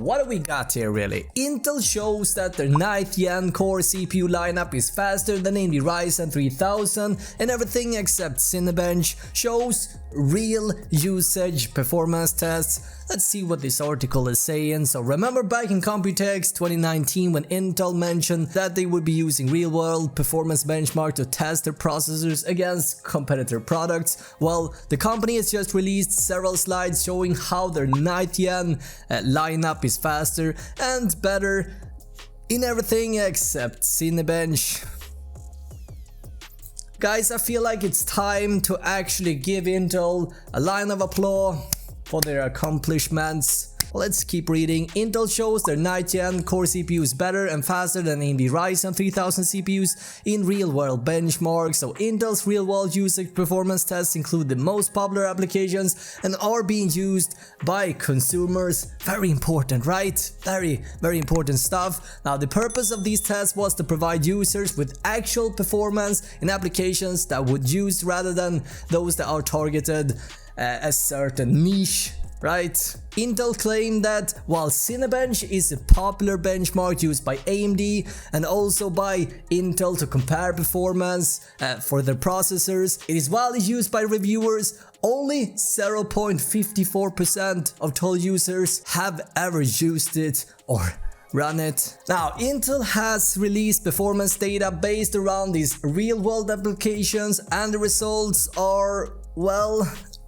what do we got here really? Intel shows that their 9th gen core CPU lineup is faster than AMD Ryzen 3000 and everything except Cinebench shows real usage performance tests. Let's see what this article is saying. So remember back in Computex 2019 when Intel mentioned that they would be using real-world performance benchmark to test their processors against competitor products? Well, the company has just released several slides showing how their 9th gen lineup is faster and better in everything except Cinebench. Guys, I feel like it's time to actually give Intel a line of applause for their accomplishments. Let's keep reading. Intel shows their 9th gen core CPU is better and faster than AMD Ryzen 3000 CPUs in real-world benchmarks. So Intel's real-world usage performance tests include the most popular applications and are being used by consumers. Very important, right? Very important stuff. Now, the purpose of these tests was to provide users with actual performance in applications that would use rather than those that are targeted a certain niche. Right? Intel claimed that while Cinebench is a popular benchmark used by AMD and also by Intel to compare performance for their processors, it is widely used by reviewers. Only 0.54% of total users have ever used it or run it. Now, Intel has released performance data based around these real-world applications and the results are, well,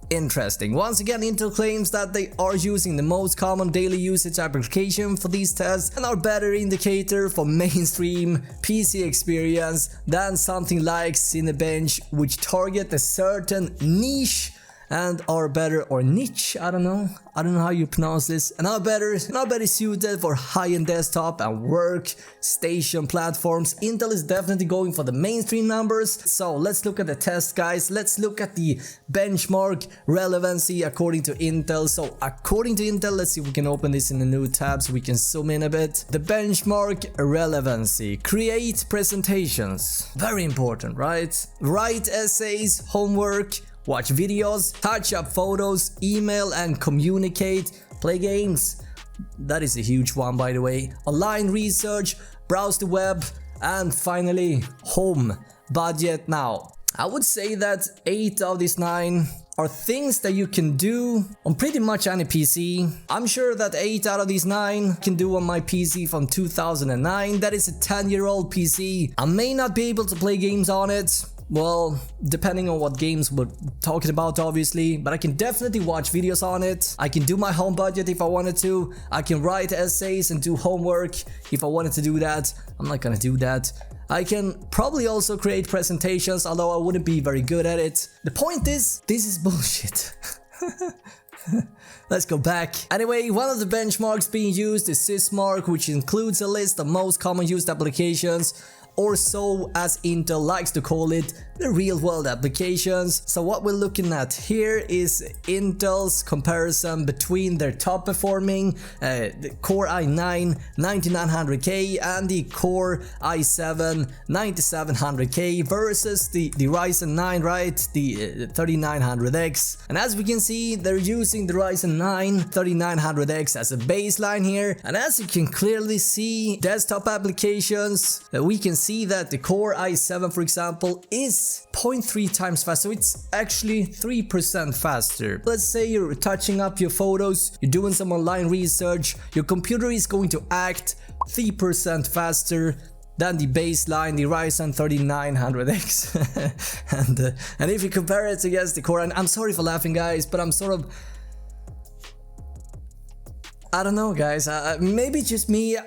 interesting. Once again, Intel claims that they are using the most common daily usage application for these tests and are better indicator for mainstream PC experience than something like Cinebench, which target a certain niche and are better, or niche, I don't know how you pronounce this, and are better suited for high-end desktop and workstation platforms. Intel is definitely going for the mainstream numbers. So let's look at the test, guys. Let's look at the benchmark relevancy according to Intel. So according to Intel, let's see if we can open this in a new tab so we can zoom in a bit. The benchmark relevancy: create presentations, very important, right? Write essays, homework, watch videos, touch up photos, email and communicate, play games. That is a huge one, by the way. Online research, browse the web, and finally, home budget. Now, I would say that 8 of these 9 are things that you can do on pretty much any PC. I'm sure that 8 out of these 9 can do on my PC from 2009. That is a 10-year-old PC. I may not be able to play games on it. Well, depending on what games we're talking about, obviously, but I can definitely watch videos on it. I can do my home budget if I wanted to. I can write essays and do homework if I wanted to do that. I'm not gonna do that. I can probably also create presentations, although I wouldn't be very good at it. The point is, this is bullshit. Let's go back. Anyway, one of the benchmarks being used is Sysmark, which includes a list of most common used applications, or so as Intel likes to call it, the real-world applications. So what we're looking at here is Intel's comparison between their top performing the Core i9 9900K and the Core i7 9700K versus the Ryzen 9, right? The 3900X. And as we can see, they're using the Ryzen 9 3900X as a baseline here. And as you can clearly see, desktop applications, we can see that the Core i7, for example, is 0.3 times faster. So it's actually 3% faster. Let's say you're touching up your photos, you're doing some online research, your computer is going to act 3% faster than the baseline, the Ryzen 3900X. and if you compare it against the Core, and I'm sorry for laughing, guys, but I'm sort of, I don't know, guys, maybe just me.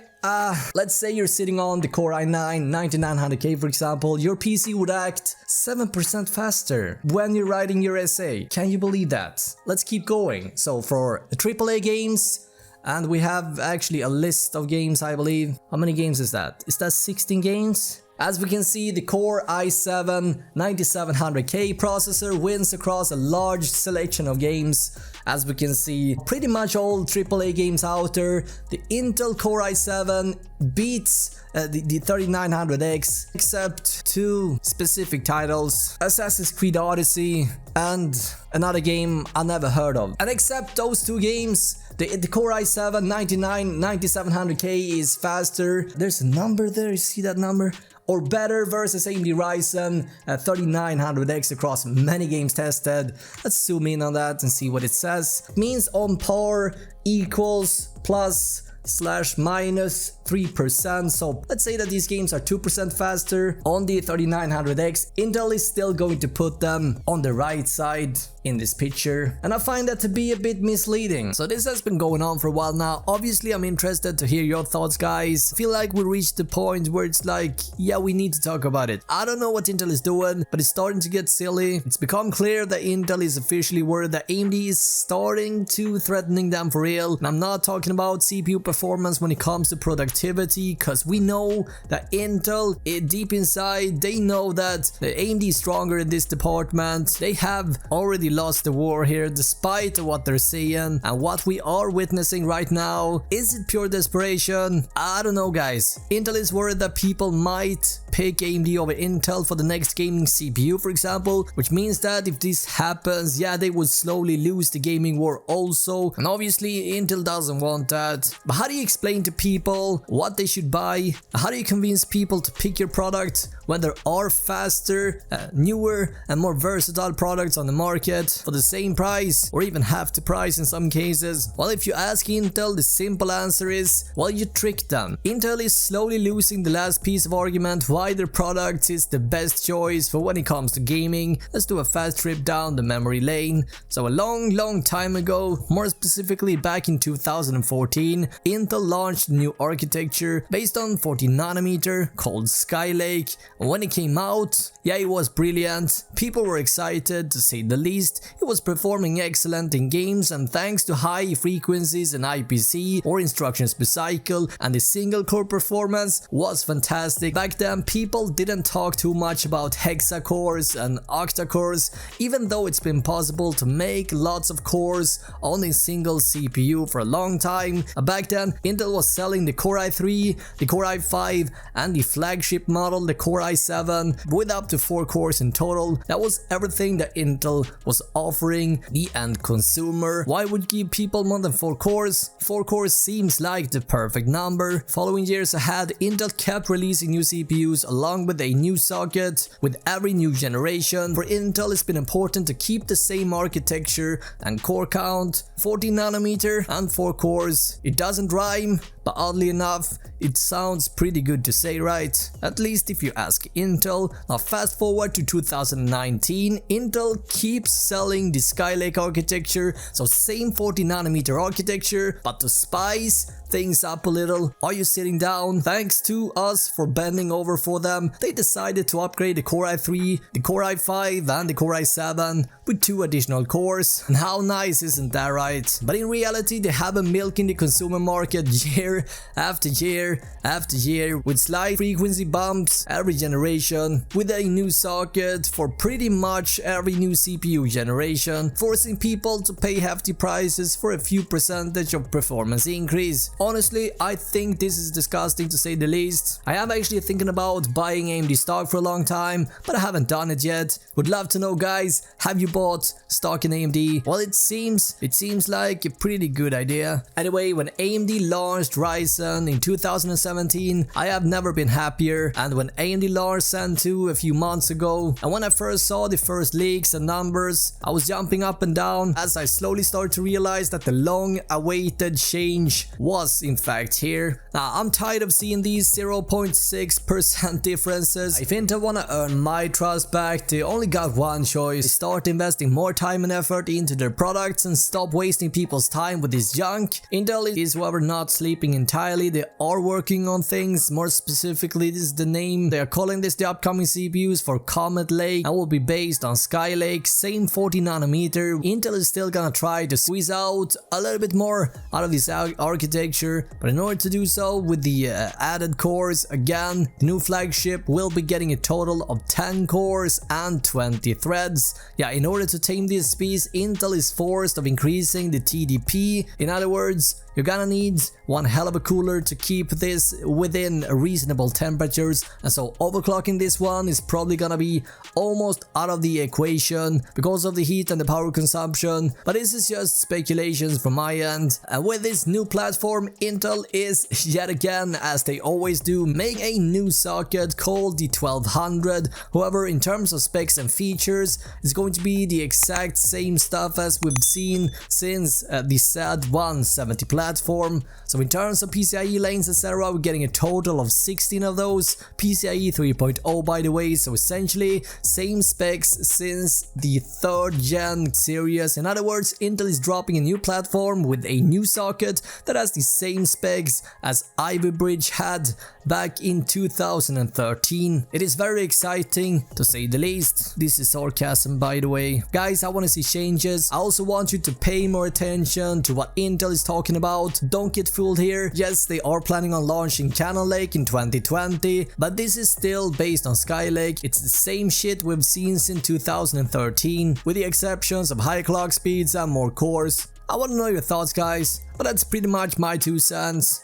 Let's say you're sitting on the Core i9 9900K, for example. Your PC would act 7% faster when you're writing your essay. Can you believe that? Let's keep going. So for the AAA games, and we have actually a list of games, I believe. How many games is that? Is that 16 games? As we can see, the Core i7 9700K processor wins across a large selection of games As we can see, pretty much all AAA games out there, the Intel Core i7 beats the 3900X, except two specific titles, Assassin's Creed Odyssey and another game I never heard of. And except those two games, the Core i7 9700K is faster. There's a number there, you see that number? Or better versus AMD Ryzen 3900X across many games tested. Let's zoom in on that and see what it says. Means on par, equals, plus, slash minus 3%. So let's say that these games are 2% faster on the 3900X. Intel is still going to put them on the right side in this picture, and I find that to be a bit misleading. So this has been going on for a while now. Obviously I'm interested to hear your thoughts, guys. I feel like we reached the point where it's like, yeah, we need to talk about it. I don't know what Intel is doing, but it's starting to get silly. It's become clear that Intel is officially worried that AMD is starting to threatening them for real. And I'm not talking about CPU performance when it comes to productivity, because we know that Intel, deep inside, they know that AMD is stronger in this department. They have already lost the war here, despite what they're saying. And what we are witnessing right now, is it pure desperation? I don't know, guys. Intel is worried that people might pick AMD over Intel for the next gaming CPU, for example, which means that if this happens, yeah, they would slowly lose the gaming war also. And obviously Intel doesn't want that. But how do you explain to people what they should buy? How do you convince people to pick your product when there are faster, newer and more versatile products on the market for the same price, or even half the price in some cases? Well, if you ask Intel, the simple answer is, well, you tricked them. Intel is slowly losing the last piece of argument why their product is the best choice for when it comes to gaming. Let's do a fast trip down the memory lane. So a long time ago, more specifically back in 2014, Intel launched a new architecture based on 14nm called Skylake. And when it came out, yeah, it was brilliant. People were excited, to say the least. It was performing excellent in games, and thanks to high frequencies and IPC, or instructions per cycle, and the single core performance was fantastic. Back then, people didn't talk too much about hexa cores and octa cores, even though it's been possible to make lots of cores on a single CPU for a long time. Back then, Intel was selling the Core i3, the Core i5, and the flagship model, the Core i7, with up to 4 cores in total. That was everything that Intel was offering the end consumer. Why would you give people more than 4 cores? 4 cores seems like the perfect number. Following years ahead, Intel kept releasing new CPUs along with a new socket with every new generation. For Intel, it's been important to keep the same architecture and core count, 14nm and 4 cores. It doesn't rhyme, but oddly enough, it sounds pretty good to say, right? At least if you ask Intel. Now fast forward to 2019, Intel keeps selling the Skylake architecture, so same 14nm architecture, but to spice things up a little, are you sitting down? Thanks to us for bending over for them, they decided to upgrade the Core i3, the Core i5 and the Core i7 with 2 additional cores. And how nice isn't that, right? But in reality, they have been milking the consumer market year after year after year with slight frequency bumps every generation, with a new socket for pretty much every new CPU generation, forcing people to pay hefty prices for a few percentage of performance increase. Honestly, I think this is disgusting to say the least. I am actually thinking about buying AMD stock for a long time, but I haven't done it yet. Would love to know, guys, have you bought stock in AMD? Well, it seems like a pretty good idea. Anyway, when AMD launched Ryzen in 2017, I have never been happier. And when AMD launched Zen 2 a few months ago, and when I first saw the first leaks and numbers, I was jumping up and down as I slowly started to realize that the long-awaited change was in fact here. Now, I'm tired of seeing these 0.6% differences. If Intel wanna earn my trust back, they only got one choice: start investing more time and effort into their products and stop wasting people's time with this junk. Intel is, however, not sleeping entirely. They are working on things. More specifically, this is the name. They are calling this the upcoming CPUs for Comet Lake and will be based on Skylake, same 14nm. Intel is still gonna try to squeeze out a little bit more out of this architecture architecture, but in order to do so with the added cores, again, the new flagship will be getting a total of 10 cores and 20 threads. Yeah, in order to tame these speeds, Intel is forced of increasing the TDP. In other words, you're gonna need one hell of a cooler to keep this within reasonable temperatures, and so overclocking this one is probably gonna be almost out of the equation because of the heat and the power consumption, but this is just speculations from my end. And with this new platform, Intel is yet again, as they always do, make a new socket called the 1200. However, in terms of specs and features, it's going to be the exact same stuff as we've seen since the SAD 170 platform. So in terms of PCIe lanes, etc., we're getting a total of 16 of those. PCIe 3.0 by the way, so essentially same specs since the 3rd gen series. In other words, Intel is dropping a new platform with a new socket that has the same specs as Ivy Bridge had back in 2013. It is very exciting to say the least. This is sarcasm by the way. Guys, I want to see changes. I also want you to pay more attention to what Intel is talking about. Don't get fooled here. Yes, they are planning on launching Cannon Lake in 2020, but this is still based on Skylake. It's the same shit we've seen since 2013, with the exceptions of higher clock speeds and more cores. I want to know your thoughts, guys, but that's pretty much my 2 cents.